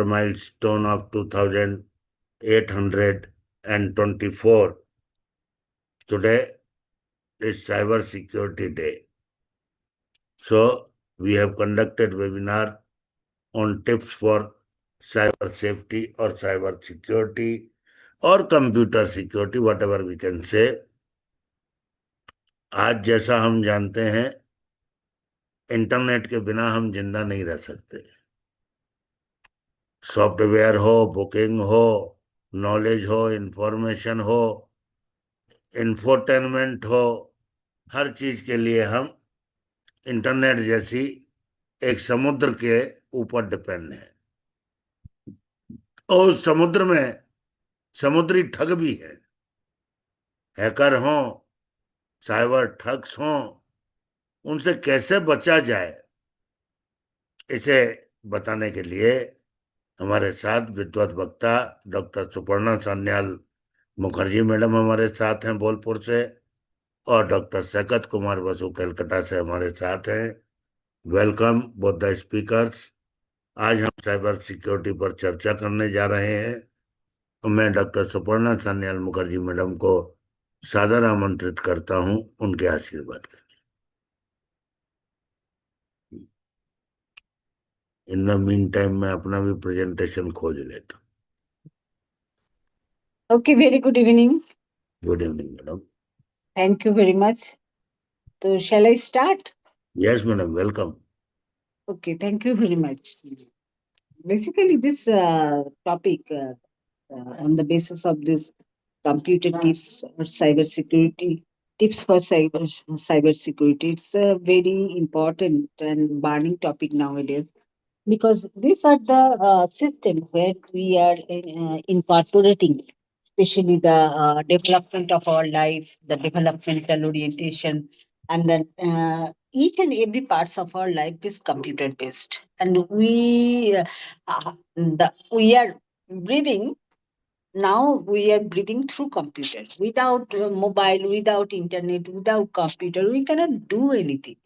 milestone of 2824. Today is Cyber Security Day. So we have conducted webinar on tips for cyber safety or cyber security or computer security, whatever we can say. आज जैसा हम जानते हैं, internet के बिना हम जिंदा नहीं रह सकते। सॉफ्टवेयर हो, बुकिंग हो, नॉलेज हो, इंफॉर्मेशन हो, इंफोटेनमेंट हो, हर चीज के लिए हम इंटरनेट जैसी एक समुद्र के ऊपर डिपेंड है। और उस समुद्र में समुद्री ठग भी है। हैकर हों, साइबर ठग्स हों, उनसे कैसे बचा जाए, इसे बताने के लिए हमारे साथ विद्वत वक्ता डॉक्टर सुपर्णा सान्याल मुखर्जी मैडम हमारे साथ हैं बोलपुर से, और डॉक्टर सकत कुमार बसु कलकत्ता से हमारे साथ हैं। Welcome both the speakers. आज हम साइबर सिक्योरिटी पर चर्चा करने जा रहे हैं। मैं डॉक्टर सुपर्णा सान्याल मुखर्जी मैडम को सादर आमंत्रित करता हूं उनके आशीर्वाद के लिए। इन द मीन टाइम मैं अपना भी प्रेजेंटेशन खोज लेता हूं। Okay, very good evening. Good evening madam. Thank you very much. So, shall I start? Yes madam, welcome. Okay, thank you very much. Basically, this topic on the basis of this computer tips or cyber security tips for cyber security, it's a very important and burning topic nowadays, because these are the systems where we are incorporating, especially the development of our life, the developmental orientation, and then each and every parts of our life is computer based, and we are breathing now. We are breathing through computer. Without mobile, without internet, without computer, we cannot do anything.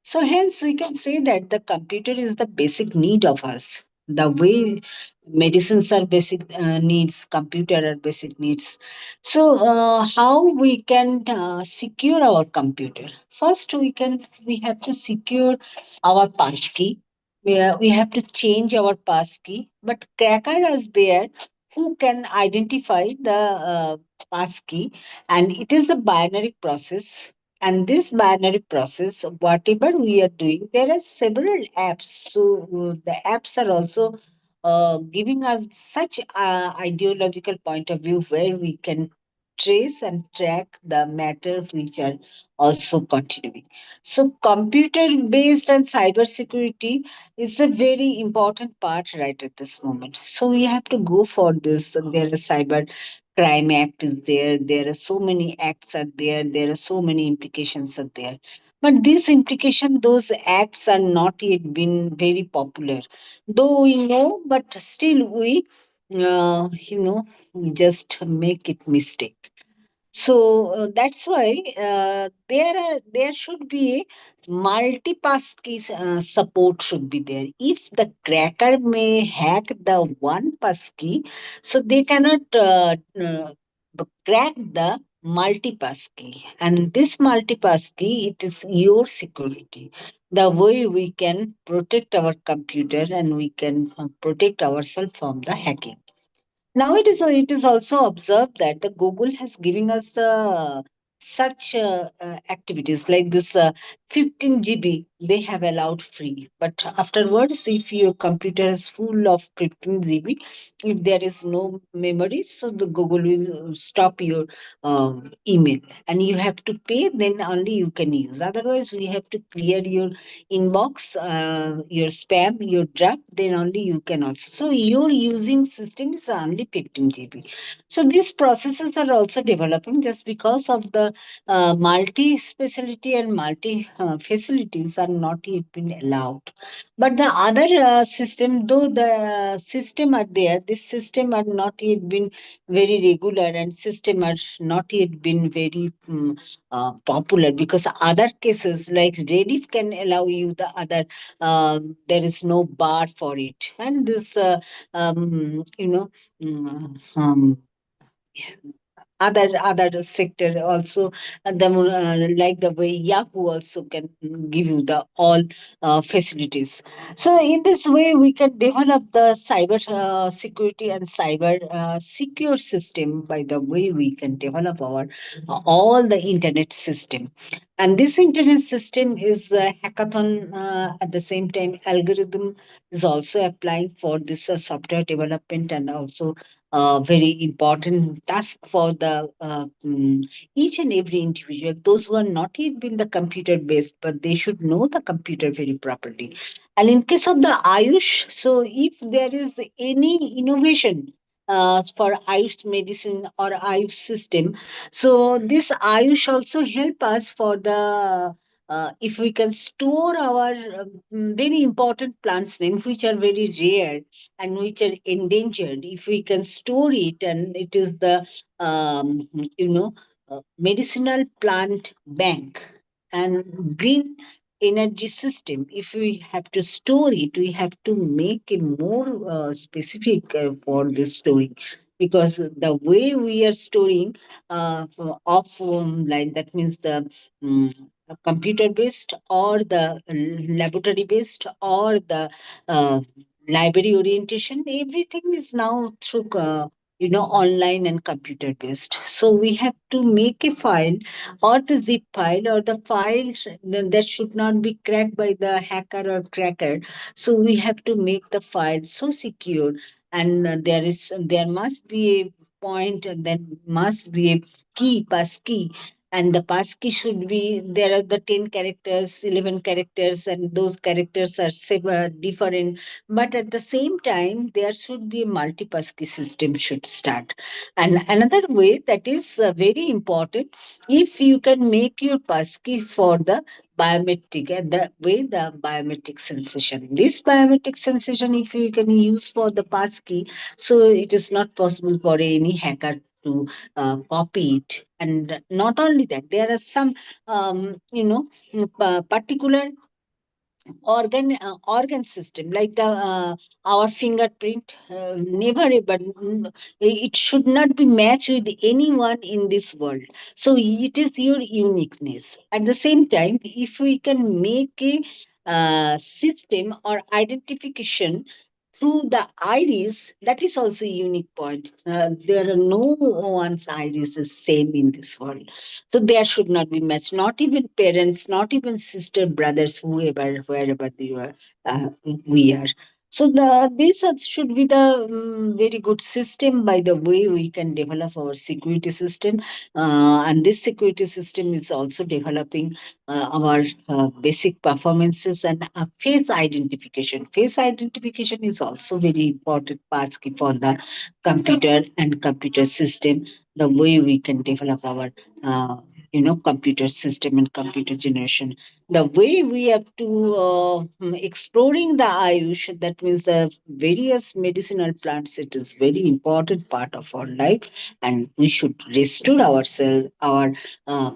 So hence we can say that the computer is the basic need of us. The way medicines are basic needs, computer are basic needs. So how we can secure our computer? First, we have to secure our passkey. We have to change our passkey. But cracker is there who can identify the passkey, and it is a binary process. And this binary process, whatever we are doing, there are several apps. So the apps are also giving us such ideological point of view where we can trace and track the matter which are also continuing. So computer based and cyber security is a very important part right at this moment. So we have to go for this. There is cyber crime act is there. There are so many acts are there. There are so many implications are there. But these implication, those acts are not yet been very popular. Though we know, but still we just make it mistake. So that's why there should be a multi-pass key support should be there. If the cracker may hack the one pass key, so they cannot crack the multi-pass key. And this multi-pass key, it is your security. The way we can protect our computer and we can protect ourselves from the hacking. Now it is also observed that the Google has given us such activities like this 15 GB they have allowed free. But afterwards, if your computer is full of 15 GB, if there is no memory, so the Google will stop your email, and you have to pay. Then only you can use. Otherwise, we have to clear your inbox, your spam, your draft. Then only you can also. So your using system is only 15 GB. So these processes are also developing just because of the multi specialty and multi facilities are not yet been allowed. But the other system, though the system are there, this system are not yet been very regular, and system are not yet been very popular, because other cases like Rediff can allow you the other, there is no bar for it, and this you know mm, other sector also, like the way Yahoo also can give you the all facilities. So in this way we can develop the cyber security and cyber secure system by the way we can develop our all the internet system. And this internet system is a hackathon. At the same time, algorithm is also applying for this software development, and also very important task for the each and every individual. Those who are not yet been the computer based, but they should know the computer very properly. And in case of the Ayush, so if there is any innovation for Ayush medicine or Ayush system, so this Ayush also help us for the if we can store our very important plants name which are very rare and which are endangered, if we can store it, and it is the um, you know medicinal plant bank and green energy system. If we have to store it, we have to make a more specific for the storing, because the way we are storing off line, that means the um, computer based or the laboratory based or the uh, library orientation, everything is now through online and computer based. So we have to make a file, or the zip file, or the file that should not be cracked by the hacker or cracker. So we have to make the file so secure, and there must be a point, and there must be a pass key, and the pass key should be, there are the 10 characters, 11 characters, and those characters are different. But at the same time, there should be a multi-pass key system should start. And another way that is very important, if you can make your pass key for the biometric, and the way the biometric sensation, this biometric sensation, if you can use for the pass key, so it is not possible for any hacker to copy it. And not only that, there are some particular organ system, like the our fingerprint, never ever it should not be matched with anyone in this world. So it is your uniqueness. At the same time, if we can make a system or identification through the iris, that is also a unique point. There are no one's iris is same in this world. So there should not be matched, not even parents, not even sister, brothers, whoever, wherever they were, we are. So should be the very good system by the way we can develop our security system. And this security system is also developing our basic performances and face identification. Face identification is also very important part for the computer and computer system. The way we can develop our computer system and computer generation. The way we have to exploring the Ayush, that means the various medicinal plants. It is very important part of our life, and we should restore ourselves, our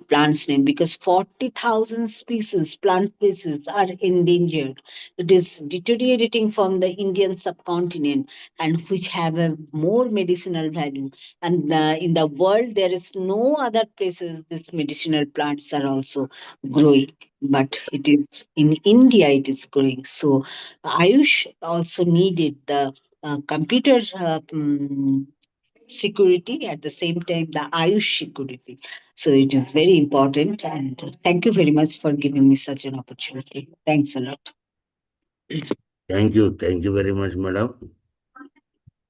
plants name, because 40,000 species, plant species are endangered. It is deteriorating from the Indian subcontinent, and which have a more medicinal value. And in the world, there is no other places these medicinal plants are also growing. But it is in India, it is growing. So Ayush also needed the computer security, at the same time the Ayush security. So it is very important, and thank you very much for giving me such an opportunity. Thanks a lot. thank you very much, madam.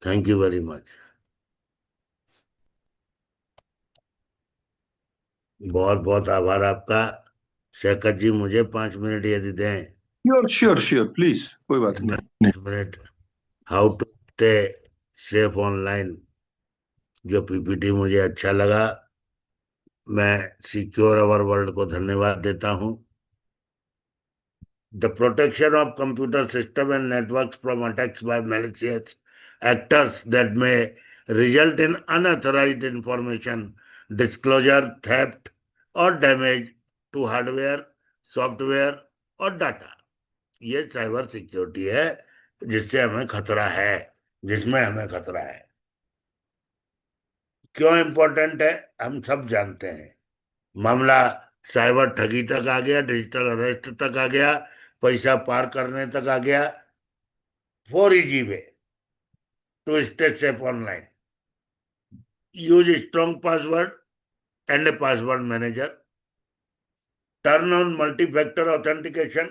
Thank you very much. बहुत बहुत आभार आपका। शैकत जी, मुझे 5 minute यदि दें। Sure sure sure, please, कोई बात नहीं। 5 minute, how to stay safe online, जो पीपीटी मुझे अच्छा लगा। मैं सिक्योर अवर वर्ल्ड को धन्यवाद देता हूं। The protection of computer system and networks from attacks by malicious actors that may result in unauthorized information, disclosure, theft, or damage to hardware, software और डाटा। ये साइबर सिक्योरिटी है जिससे हमें खतरा है, जिसमें हमें खतरा है। क्यों इंपॉर्टेंट है हम सब जानते हैं। मामला साइबर ठगी तक आ गया, डिजिटल अरेस्ट तक आ गया, पैसा पार करने तक आ गया। Four easy ways to stay safe online: use strong password and a password manager, turn on multi factor authentication,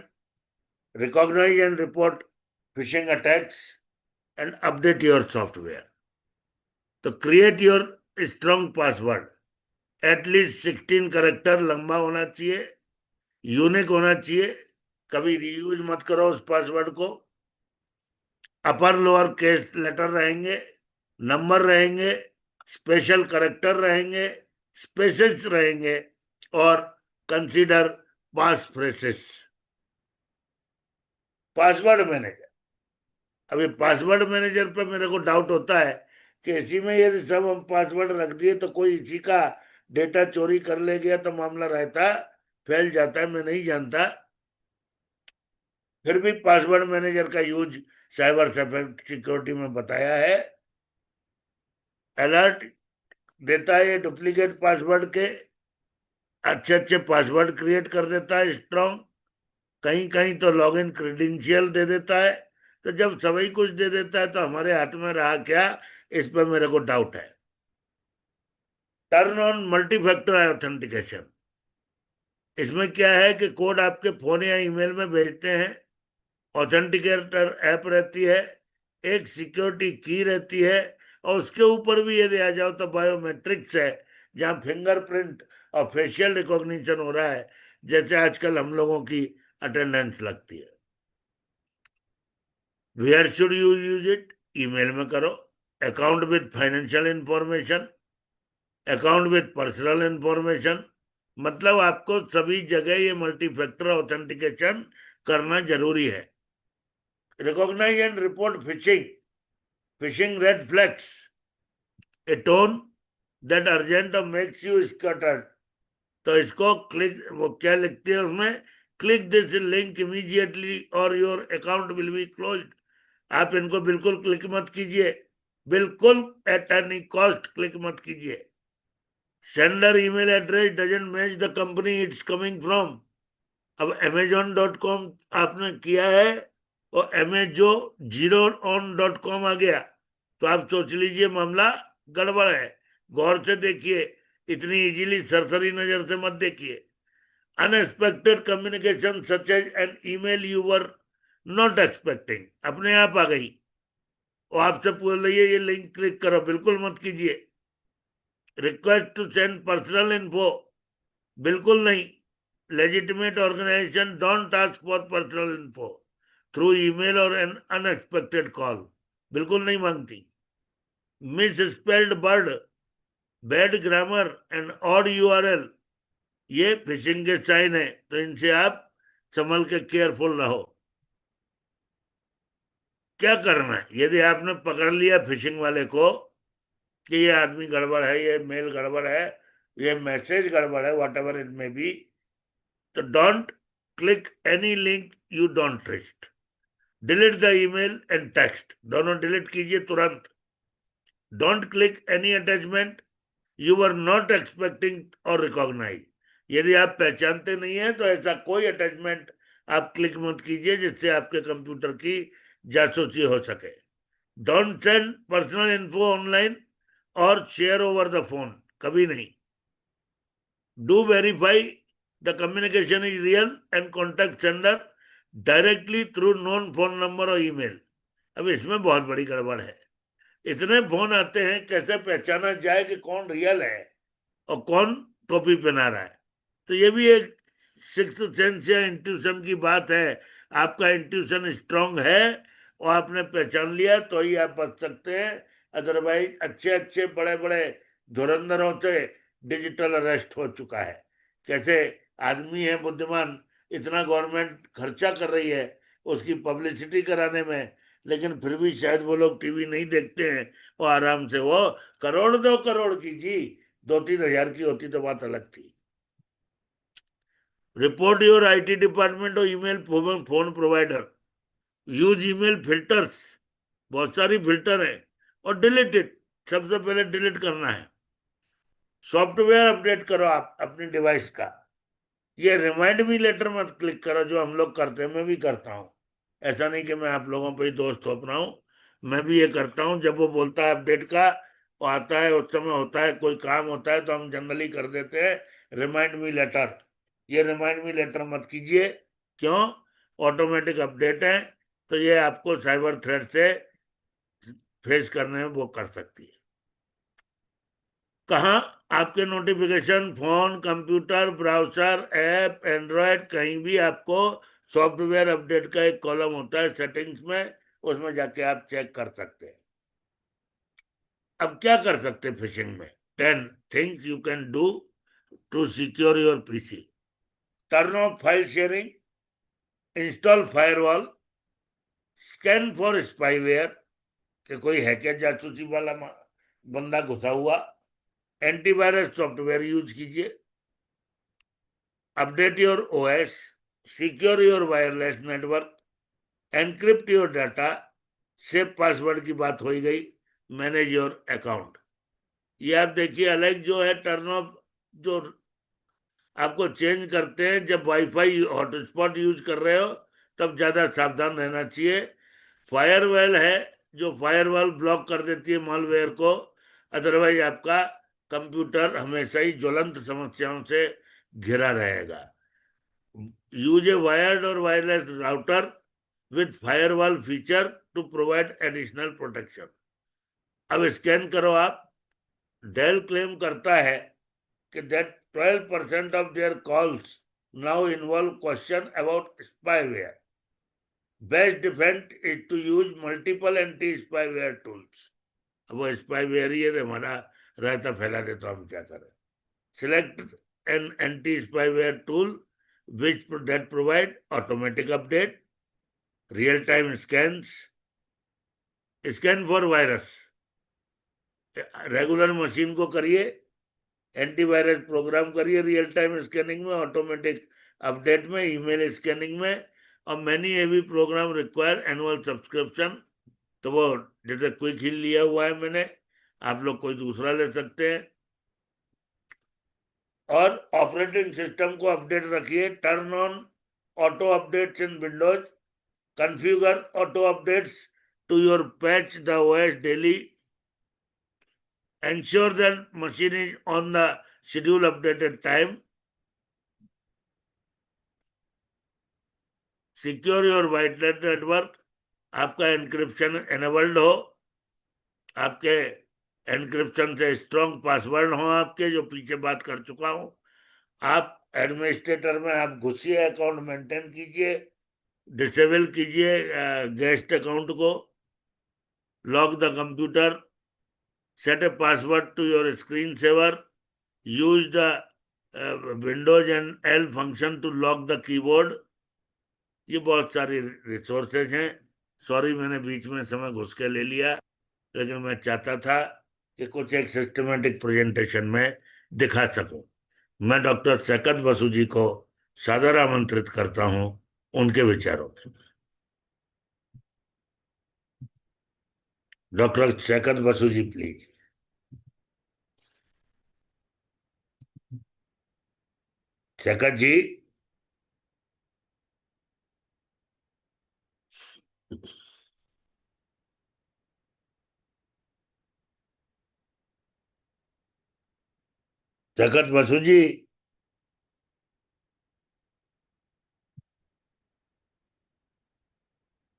recognize and report phishing attacks, and update your software. तो create your strong password, at least 16 character लंबा होना चाहिए, unique होना चाहिए। कभी reuse मत करो उस पासवर्ड को। अपर लोअर केस लेटर रहेंगे, नंबर रहेंगे, स्पेशल करेक्टर रहेंगे, स्पेसेस रहेंगे, और कंसीडर पास फ्रेसेस। पासवर्ड मैनेजर, अभी पासवर्ड मैनेजर पे मेरे को डाउट होता है कि इसी में यदि सब हम पासवर्ड रख दिए तो कोई इसी का डेटा चोरी कर ले गया तो मामला रहता, फैल जाता है, मैं नहीं जानता। फिर भी पासवर्ड मैनेजर का यूज साइबर सिक्योरिटी में बताया है। अलर्ट देता है ये डुप्लीकेट पासवर्ड के, अच्छे अच्छे पासवर्ड क्रिएट कर देता है स्ट्रॉन्ग, कहीं कहीं तो लॉगिन क्रेडेंशियल दे देता है। तो जब सभी कुछ दे देता है तो हमारे हाथ में रहा क्या, इस पर मेरे को डाउट है। Turn on multi factor authentication, इसमें क्या है कि कोड आपके फोन या ईमेल में भेजते हैं, ऑथेंटिकेटर ऐप रहती है, एक सिक्योरिटी की रहती है, और उसके ऊपर भी यदि आ जाओ तो बायोमेट्रिक्स है, जहाँ फिंगरप्रिंट और फेशियल रिकॉग्निशन हो रहा है, जैसे आजकल हम लोगों की अटेंडेंस लगती है। Where should you use it? Email में करो। Account with financial information, account with personal information, मतलब आपको सभी जगह ये मल्टी फैक्टर ऑथेंटिकेशन करना जरूरी है। Recognize and report phishing, phishing red flags, a tone that urgent और मेक्स यू स्कटर्ड। तो इसको क्लिक, वो क्या लिखते हैं उसमें, क्लिक दिस लिंक इमीडिएटली और your account will be closed. आप इनको बिल्कुल क्लिक मत कीजिए, बिल्कुल एट एनी कॉस्ट क्लिक मत कीजिए। Sender email address doesn't match the company it's coming from. अब amazon.com आपने किया है और अमेजो जीरो ऑन डॉट कॉम आ गया, तो आप सोच लीजिए मामला गड़बड़ है। गौर से देखिए, इतनी इजीली सरसरी नजर से मत देखिए। Unexpected communication such as an email you were not expecting, अपने आप आ गई और आपसे पूछ रही है ये लिंक क्लिक करो, बिल्कुल मत कीजिए। Request to send personal info, बिल्कुल नहीं। Legitimate organization don't ask for personal info through email और एन अनएक्सपेक्टेड कॉल, बिल्कुल नहीं मांगती। Misspelled word, bad grammar and odd URL, ये फिशिंग के साइन है, तो इनसे आप संभल के केयरफुल रहो। क्या करना है यदि आपने पकड़ लिया फिशिंग वाले को कि ये आदमी गड़बड़ है, ये मेल गड़बड़ है, ये मैसेज गड़बड़ है, whatever it may be, तो don't click any link you don't trust. Delete the email and text, दोनों डिलीट कीजिए तुरंत। Don't click any attachment you were not expecting और रिकॉग्नाइज, यदि आप पहचानते नहीं है तो ऐसा कोई अटैचमेंट आप क्लिक मत कीजिए जिससे आपके कंप्यूटर की जासूसी हो सके। Don't send personal info online और शेयर ओवर द फोन, कभी नहीं। Do verify the communication is real and contact sender directly through non phone number और ईमेल। अब इसमें बहुत बड़ी गड़बड़ है, इतने फोन आते हैं, कैसे पहचाना जाए कि कौन रियल है और कौन टोपी पहना रहा है। तो ये भी एक सिक्स सेंस या इंट्यूशन की बात है। आपका इंट्यूशन स्ट्रांग है और आपने पहचान लिया तो ही आप बच सकते हैं, अदरवाइज अच्छे अच्छे बड़े बड़े धुरंधरों से डिजिटल अरेस्ट हो चुका है। कैसे आदमी है बुद्धिमान, इतना गवर्नमेंट खर्चा कर रही है उसकी पब्लिसिटी कराने में, लेकिन फिर भी शायद वो लोग टीवी नहीं देखते हैं। वो आराम से वो करोड़ 2 करोड़ की जी 2-3 हजार की होती तो बात अलग थी। रिपोर्ट योर आईटी डिपार्टमेंट और email phone provider, use email filters, बहुत सारी फिल्टर है, और डिलीट इट, सबसे पहले डिलीट करना है। सॉफ्टवेयर अपडेट करो आप अपनी डिवाइस का। ये रिमाइंड मी लेटर मत क्लिक करो जो हम लोग करते हैं, मैं भी करता हूँ। ऐसा नहीं कि मैं आप लोगों पे ही दोष थोप रहा हूँ, मैं भी ये करता हूँ। जब वो बोलता है अपडेट का, वो आता है उस समय होता है कोई काम होता है तो हम जनरली कर देते हैं रिमाइंड मी लेटर। ये रिमाइंड मी लेटर मत कीजिए। क्यों? ऑटोमेटिक अपडेट है, तो ये आपको साइबर थ्रेट से फेस करने में वो कर सकती है। कहाँ? आपके notification, phone, computer, browser, app, Android, कहीं भी आपको सॉफ्टवेयर अपडेट का एक कॉलम होता है सेटिंग्स में, उसमें जाके आप चेक कर सकते हैं। अब क्या कर सकते हैं फिशिंग में? 10 things you can do to secure your PC. Turn off file sharing, install firewall, scan for spyware, कि कोई है क्या जासूसी वाला बंदा घुसा हुआ। एंटीवायरस सॉफ्टवेयर यूज कीजिए। Update your OS, secure your wireless network, encrypt your data, save password की बात हो ही गई। मैनेज योर अकाउंट, ये आप देखिए अलग जो है टर्न ऑफ, जो आपको चेंज करते हैं जब वाईफाई हॉटस्पॉट यूज कर रहे हो तब ज्यादा सावधान रहना चाहिए। फायरवॉल है जो फायरवॉल ब्लॉक कर देती है मॉलवेयर को, अदरवाइज आपका कंप्यूटर हमेशा ही ज्वलंत समस्याओं से घिरा रहेगा। यूज ए वायर्ड और wireless router with firewall feature to provide additional protection. अब स्कैन करो आप। डेल क्लेम करता है कि that 12% of their calls now involve question about spyware. Best defense is to use multiple anti-spyware tools. अब वो spyware ही है तो हमारा रायता फैला दे तो हम क्या करें? Select an anti-spyware tool which that provide automatic update, real-time scans, scan for virus. Regular machine को करिए, एंटीवायरस प्रोग्राम करिए रियल टाइम स्कैनिंग में, ऑटोमेटिक अपडेट में, ईमेल स्कैनिंग में। और मैनी एवी प्रोग्राम रिक्वायर एनुअल सब्सक्रिप्शन, तो वो जैसे क्विक हिल लिया हुआ है मैंने, आप लोग कोई दूसरा ले सकते हैं। और ऑपरेटिंग सिस्टम को अपडेट रखिए। Turn on auto updates in Windows, configure auto updates to your patch the OS daily, ensure that machine is on the schedule updated time, secure your wireless network, आपका encryption enabled हो, आपके encryption से strong password हो आपके, जो पीछे बात कर चुका हूं। आप एडमिनिस्ट्रेटर में आप घुसिए, अकाउंट मेंटेन कीजिए, डिसेबल कीजिए गेस्ट अकाउंट को, lock the computer, set a password to your screen saver, use the Windows and L function to lock the keyboard. ये बहुत सारी रिसोर्सेज हैं। सॉरी मैंने बीच में समय घुस के ले लिया, लेकिन मैं चाहता था कि कुछ एक सिस्टमेटिक प्रेजेंटेशन में दिखा सकूं। मैं डॉक्टर शैकत बसु जी को सादर आमंत्रित करता हूं उनके विचारों में। Doctor Saikat Basu ji please. शैकत जी। शैकत बसु जी।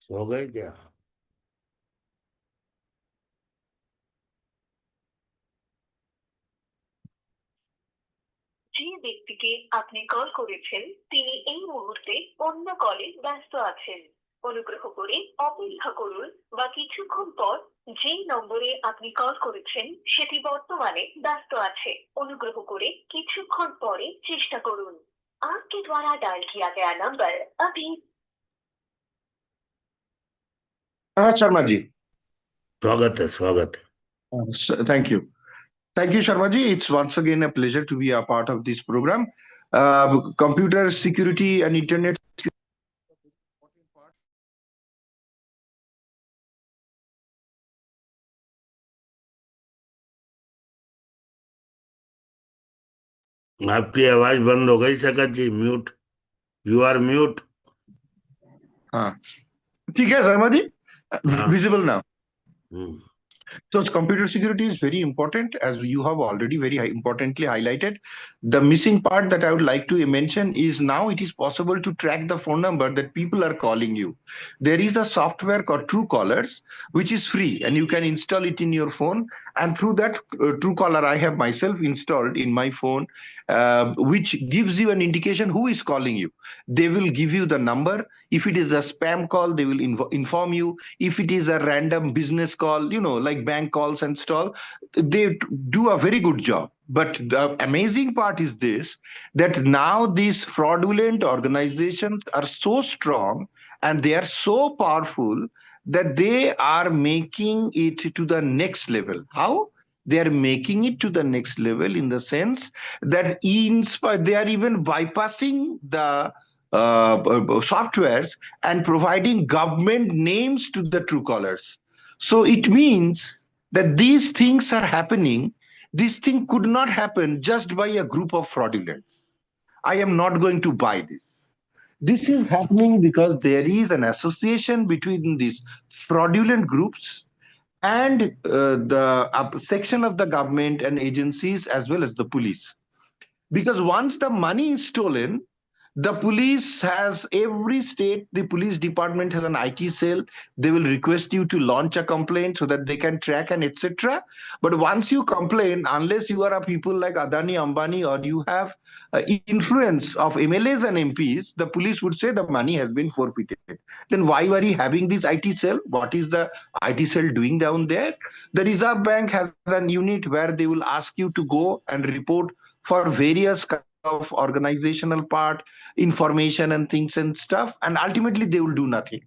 हो गए क्या? যে ব্যক্তিকে আপনি কল করেছেন তিনি এই মুহূর্তে অন্য কলে ব্যস্ত আছেন। অনুগ্রহ করে অপেক্ষা করুন বা কিছুক্ষণ পর যে নম্বরে আপনি কল করেছেন সেটি বর্তমানে ব্যস্ত আছে। অনুগ্রহ করে কিছুক্ষণ পরে চেষ্টা করুন। आपके द्वारा डायल किया गया नंबर अभी। हाँ शर्मा जी। स्वागत है, स्वागत है। Thank you. Thank you, Sharma ji. It's once again a pleasure to be a part of this program. Computer security and internet आपकी आवाज बंद हो गई Saikat ji, mute. You are mute. हाँ ठीक है शर्मा जी, हाँ। Visible now. Hmm. So computer security is very important, as you have already very importantly highlighted. The missing part that I would like to mention is now it is possible to track the phone number that people are calling you. There is a software called Truecallers, which is free, and you can install it in your phone. And through that Truecaller, I have myself installed in my phone, which gives you an indication who is calling you. They will give you the number. If it is a spam call, they will inform you. If it is a random business call, like bank calls and stuff, they do a very good job. But the amazing part is this, that now these fraudulent organizations are so strong and they are so powerful that they are making it to the next level. How? They are making it to the next level in the sense that they are even bypassing the softwares and providing government names to the true callers. So it means that these things are happening. This thing could not happen just by a group of fraudulents. I am not going to buy this. This is happening because there is an association between these fraudulent groups and the section of the government and agencies as well as the police. Because once the money is stolen, the police has every state, the police department has an IT cell. They will request you to launch a complaint so that they can track and etc. But once you complain, unless you are a people like Adani, Ambani, or you have influence of MLAs and MPs, the police would say the money has been forfeited. Then why are you having this IT cell? What is the IT cell doing down there? The Reserve Bank has a unit where they will ask you to go and report for various of organizational part, information and things and stuff, and ultimately they will do nothing.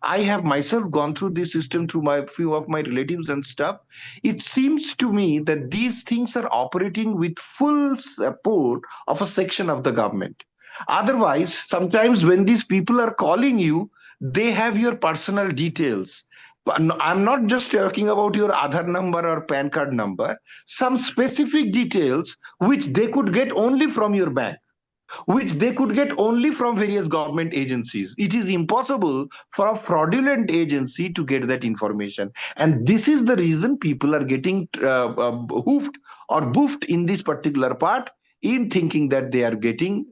I have myself gone through this system through my few of my relatives and stuff. It seems to me that these things are operating with full support of a section of the government. Otherwise, sometimes when these people are calling you, they have your personal details. I'm not just talking about your Aadhaar number or PAN card number, some specific details which they could get only from your bank, which they could get only from various government agencies. It is impossible for a fraudulent agency to get that information. And this is the reason people are getting hoofed or boofed in this particular part in thinking that they are getting,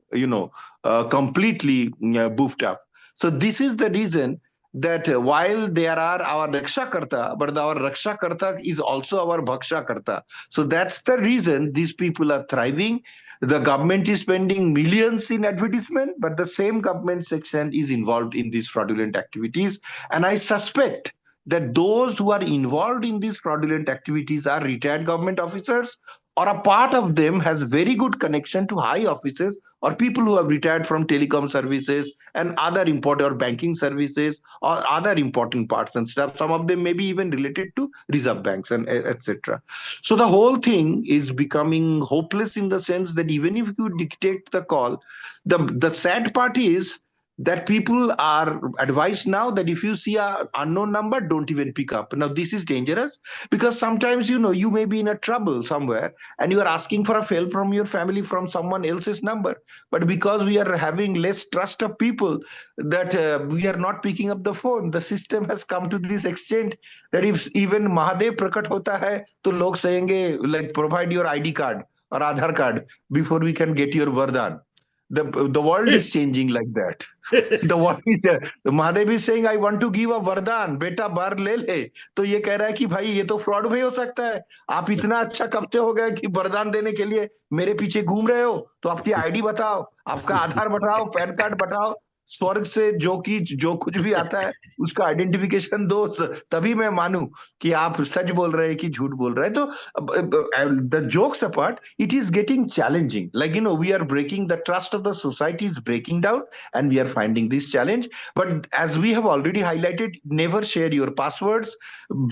completely boofed up. So this is the reason that while there are our Raksha Karta, but our Raksha Karta is also our Bhaksha Karta. So that's the reason these people are thriving. The government is spending millions in advertisement, but the same government section is involved in these fraudulent activities. And I suspect that those who are involved in these fraudulent activities are retired government officers, or a part of them has very good connection to high offices or people who have retired from telecom services and other important or banking services or other important parts and stuff. Some of them may be even related to reserve banks and etc. So the whole thing is becoming hopeless in the sense that even if you dictate the call, the sad part is that people are advised now that if you see a unknown number, don't even pick up. Now this is dangerous because sometimes you may be in a trouble somewhere and you are asking for a help from your family from someone else's number, but because we are having less trust of people, that we are not picking up the phone. The system has come to this extent that if even Mahadev prakat hota hai to log sayenge like provide your ID card or Aadhaar card before we can get your vardhan. The world is changing like that. The world is Mahadev is saying I want to give a वरदान, बेटा bar ले ले. तो ये कह रहा है कि भाई ये तो फ्रॉड भी हो सकता है. आप इतना अच्छा कब हो गए कि वरदान देने के लिए मेरे पीछे घूम रहे हो, तो आपकी आईडी बताओ, आपका आधार बताओ, पैन कार्ड बताओ. स्वर्ग से जो कुछ भी आता है उसका आइडेंटिफिकेशन दो, तभी मैं मानूं कि आप सच बोल रहे हैं कि झूठ बोल रहे हैं। तो the jokes apart, it is getting challenging, like we are breaking the trust of the society is breaking down, and we are finding this challenge. But as we have already highlighted, never share your passwords.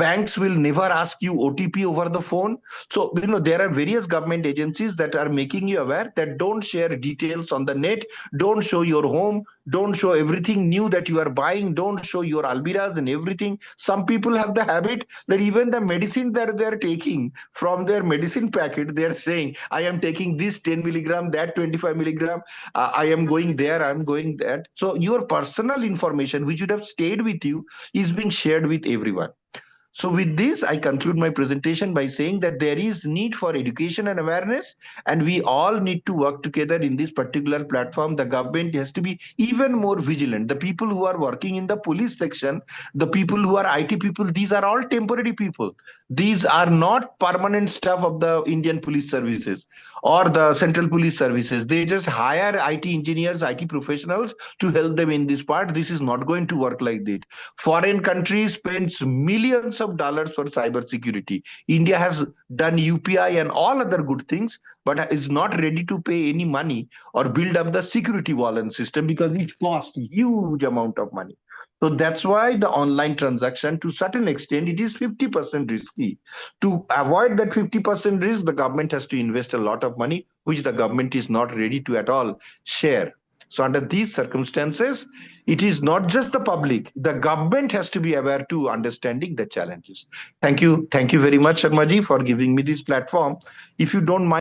Banks will never ask you OTP over the phone. So, there are various government agencies that are making you aware that don't share details on the net, don't show your home, don't show everything new that you are buying, don't show your almiras and everything. Some people have the habit that even the medicine that they're taking from their medicine packet, they're saying, I am taking this 10 milligram, that 25 milligram, I am going there, I'm going that. So your personal information, which would have stayed with you, is being shared with everyone. So with this, I conclude my presentation by saying that there is need for education and awareness, and we all need to work together in this particular platform. The government has to be even more vigilant. The people who are working in the police section, the people who are IT people, these are all temporary people. These are not permanent staff of the Indian police services or the central police services. They just hire IT engineers, IT professionals to help them in this part. This is not going to work like that. Foreign countries spends millions of dollars for cyber security. India has done UPI and all other good things, but is not ready to pay any money or build up the security wall and system because it costs huge amount of money. So that's why the online transaction, to certain extent, it is 50% risky. To avoid that 50% risk, the government has to invest a lot of money, which the government is not ready to at all share. So under these circumstances, it is not just the public, the government has to be aware to understanding the challenges. Thank you. Thank you very much, Sharma ji, for giving me this platform. If you don't mind,